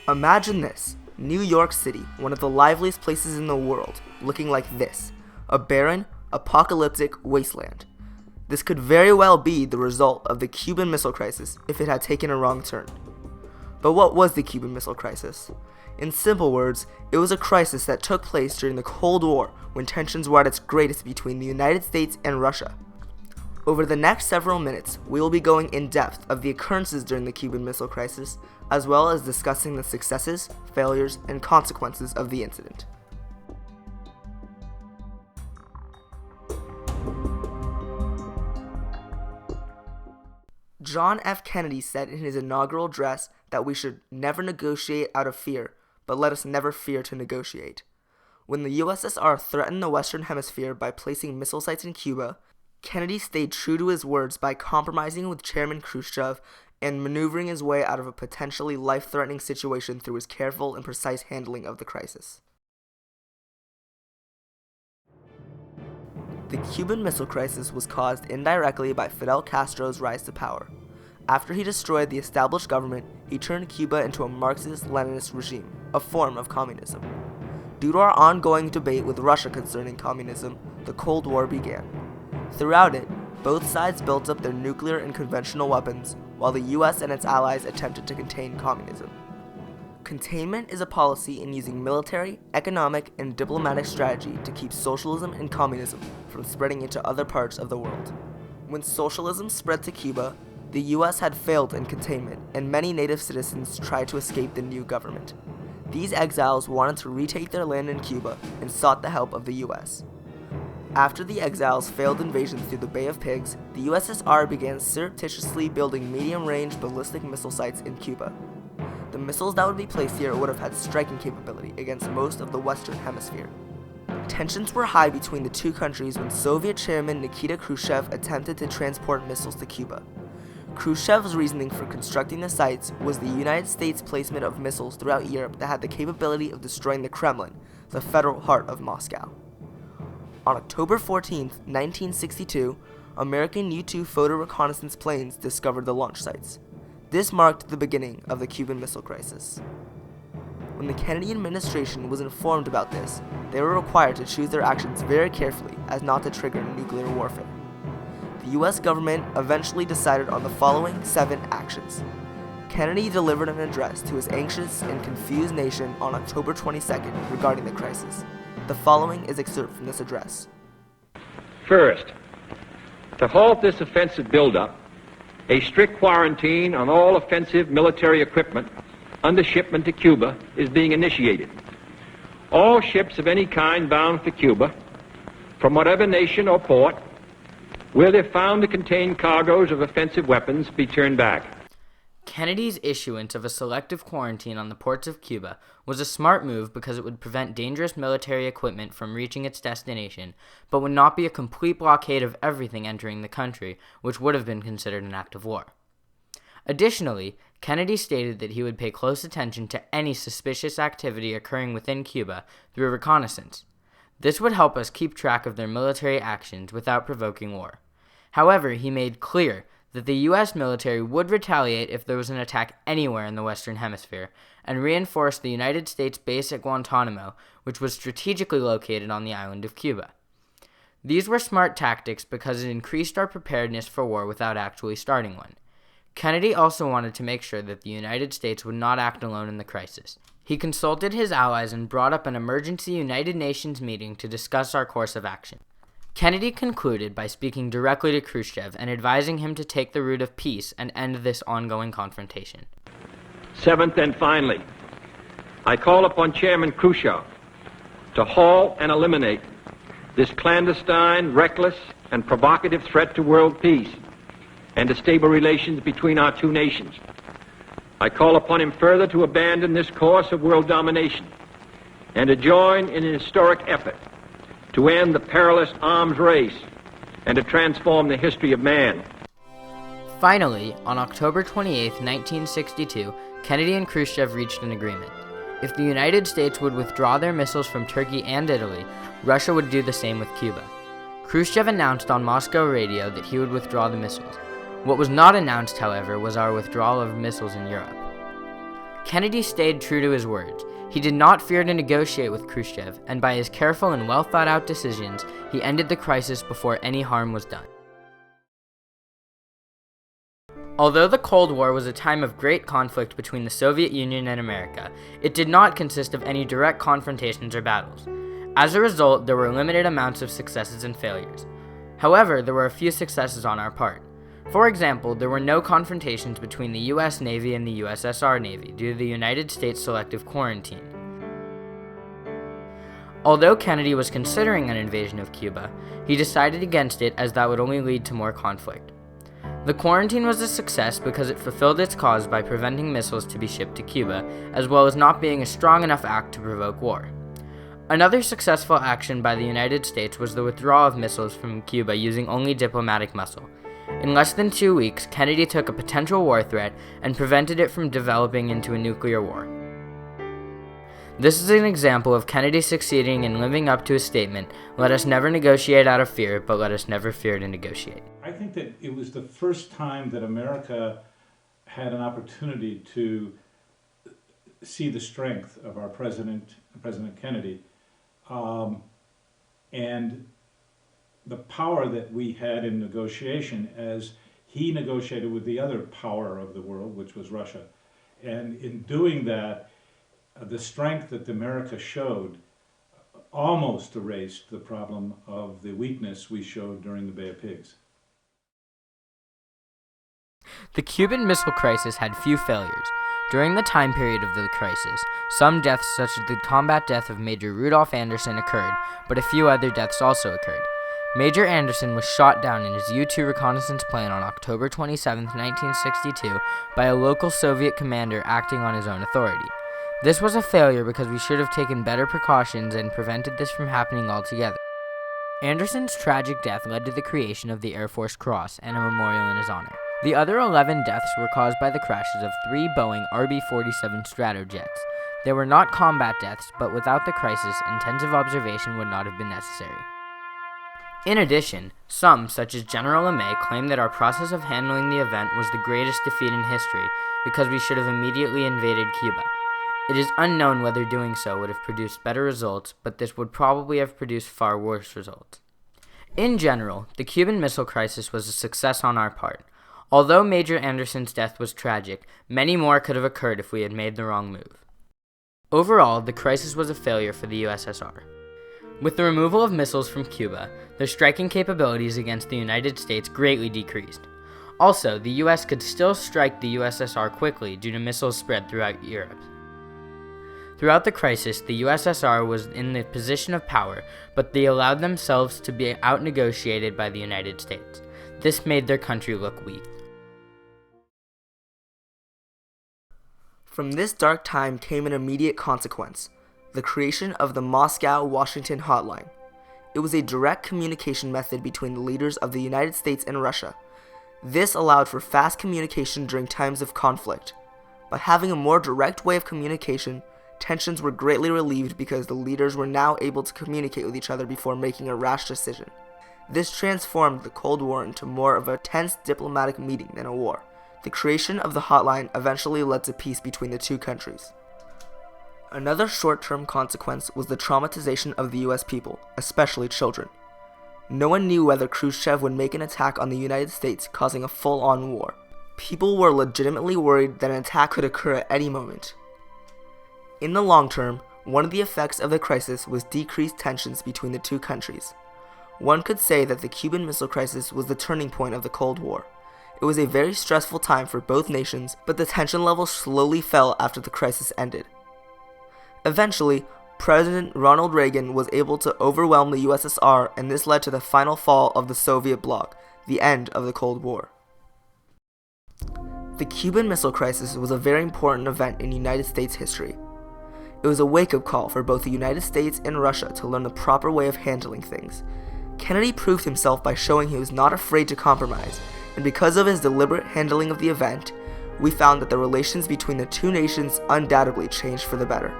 Imagine this, New York City, one of the liveliest places in the world, looking like this, a barren, apocalyptic wasteland. This could very well be the result of the Cuban Missile Crisis if it had taken a wrong turn. But what was the Cuban Missile Crisis? In simple words, it was a crisis that took place during the Cold War when tensions were at its greatest between the United States and Russia. Over the next several minutes, we will be going in depth of the occurrences during the Cuban Missile Crisis, as well as discussing the successes, failures, and consequences of the incident. John F. Kennedy said in his inaugural address that we should never negotiate out of fear, but let us never fear to negotiate. When the USSR threatened the Western Hemisphere by placing missile sites in Cuba, Kennedy stayed true to his words by compromising with Chairman Khrushchev and maneuvering his way out of a potentially life-threatening situation through his careful and precise handling of the crisis. The Cuban Missile Crisis was caused indirectly by Fidel Castro's rise to power. After he destroyed the established government, he turned Cuba into a Marxist-Leninist regime, a form of communism. Due to our ongoing debate with Russia concerning communism, the Cold War began. Throughout it, both sides built up their nuclear and conventional weapons, while the US and its allies attempted to contain communism. Containment is a policy in using military, economic, and diplomatic strategy to keep socialism and communism from spreading into other parts of the world. When socialism spread to Cuba, the US had failed in containment, and many native citizens tried to escape the new government. These exiles wanted to retake their land in Cuba and sought the help of the US. After the exiles' failed invasion through the Bay of Pigs, the USSR began surreptitiously building medium-range ballistic missile sites in Cuba. The missiles that would be placed here would have had striking capability against most of the Western Hemisphere. Tensions were high between the two countries when Soviet Chairman Nikita Khrushchev attempted to transport missiles to Cuba. Khrushchev's reasoning for constructing the sites was the United States' placement of missiles throughout Europe that had the capability of destroying the Kremlin, the federal heart of Moscow. On October 14, 1962, American U-2 photo reconnaissance planes discovered the launch sites. This marked the beginning of the Cuban Missile Crisis. When the Kennedy administration was informed about this, they were required to choose their actions very carefully as not to trigger nuclear warfare. The US government eventually decided on the following 7 actions. Kennedy delivered an address to his anxious and confused nation on October 22nd regarding the crisis. The following is excerpt from this address. First, to halt this offensive buildup, a strict quarantine on all offensive military equipment under shipment to Cuba is being initiated. All ships of any kind bound for Cuba, from whatever nation or port, where they're found to contain cargoes of offensive weapons, be turned back. Kennedy's issuance of a selective quarantine on the ports of Cuba was a smart move because it would prevent dangerous military equipment from reaching its destination, but would not be a complete blockade of everything entering the country, which would have been considered an act of war. Additionally, Kennedy stated that he would pay close attention to any suspicious activity occurring within Cuba through reconnaissance. This would help us keep track of their military actions without provoking war. However, he made clear that the U.S. military would retaliate if there was an attack anywhere in the Western Hemisphere, and reinforce the United States base at Guantanamo, which was strategically located on the island of Cuba. These were smart tactics because it increased our preparedness for war without actually starting one. Kennedy also wanted to make sure that the United States would not act alone in the crisis. He consulted his allies and brought up an emergency United Nations meeting to discuss our course of action. Kennedy concluded by speaking directly to Khrushchev and advising him to take the route of peace and end this ongoing confrontation. Seventh and finally, I call upon Chairman Khrushchev to halt and eliminate this clandestine, reckless, and provocative threat to world peace and to stable relations between our two nations. I call upon him further to abandon this course of world domination and to join in an historic effort to end the perilous arms race and to transform the history of man. Finally, on October 28, 1962, Kennedy and Khrushchev reached an agreement. If the United States would withdraw their missiles from Turkey and Italy, Russia would do the same with Cuba. Khrushchev announced on Moscow radio that he would withdraw the missiles. What was not announced, however, was our withdrawal of missiles in Europe. Kennedy stayed true to his words. He did not fear to negotiate with Khrushchev, and by his careful and well-thought-out decisions, he ended the crisis before any harm was done. Although the Cold War was a time of great conflict between the Soviet Union and America, it did not consist of any direct confrontations or battles. As a result, there were limited amounts of successes and failures. However, there were a few successes on our part. For example, there were no confrontations between the US Navy and the USSR Navy due to the United States selective quarantine. Although Kennedy was considering an invasion of Cuba, he decided against it as that would only lead to more conflict. The quarantine was a success because it fulfilled its cause by preventing missiles to be shipped to Cuba, as well as not being a strong enough act to provoke war. Another successful action by the United States was the withdrawal of missiles from Cuba using only diplomatic muscle. In less than 2 weeks, Kennedy took a potential war threat and prevented it from developing into a nuclear war. This is an example of Kennedy succeeding in living up to his statement, "Let us never negotiate out of fear, but let us never fear to negotiate." I think that it was the first time that America had an opportunity to see the strength of our President Kennedy, and the power that we had in negotiation as he negotiated with the other power of the world, which was Russia. And in doing that, the strength that America showed almost erased the problem of the weakness we showed during the Bay of Pigs. The Cuban Missile Crisis had few failures. During the time period of the crisis, some deaths such as the combat death of Major Rudolph Anderson occurred, but a few other deaths also occurred. Major Anderson was shot down in his U-2 reconnaissance plane on October 27, 1962, by a local Soviet commander acting on his own authority. This was a failure because we should have taken better precautions and prevented this from happening altogether. Anderson's tragic death led to the creation of the Air Force Cross and a memorial in his honor. The other 11 deaths were caused by the crashes of 3 Boeing RB-47 Stratojets. They were not combat deaths, but without the crisis, intensive observation would not have been necessary. In addition, some, such as General LeMay, claim that our process of handling the event was the greatest defeat in history because we should have immediately invaded Cuba. It is unknown whether doing so would have produced better results, but this would probably have produced far worse results. In general, the Cuban Missile Crisis was a success on our part. Although Major Anderson's death was tragic, many more could have occurred if we had made the wrong move. Overall, the crisis was a failure for the USSR. With the removal of missiles from Cuba, their striking capabilities against the United States greatly decreased. Also, the US could still strike the USSR quickly due to missiles spread throughout Europe. Throughout the crisis, the USSR was in the position of power, but they allowed themselves to be out-negotiated by the United States. This made their country look weak. From this dark time came an immediate consequence: the creation of the Moscow-Washington Hotline. It was a direct communication method between the leaders of the United States and Russia. This allowed for fast communication during times of conflict. By having a more direct way of communication, tensions were greatly relieved because the leaders were now able to communicate with each other before making a rash decision. This transformed the Cold War into more of a tense diplomatic meeting than a war. The creation of the hotline eventually led to peace between the two countries. Another short-term consequence was the traumatization of the US people, especially children. No one knew whether Khrushchev would make an attack on the United States, causing a full-on war. People were legitimately worried that an attack could occur at any moment. In the long term, one of the effects of the crisis was decreased tensions between the two countries. One could say that the Cuban Missile Crisis was the turning point of the Cold War. It was a very stressful time for both nations, but the tension level slowly fell after the crisis ended. Eventually, President Ronald Reagan was able to overwhelm the USSR, and this led to the final fall of the Soviet bloc, the end of the Cold War. The Cuban Missile Crisis was a very important event in United States history. It was a wake-up call for both the United States and Russia to learn the proper way of handling things. Kennedy proved himself by showing he was not afraid to compromise, and because of his deliberate handling of the event, we found that the relations between the two nations undoubtedly changed for the better.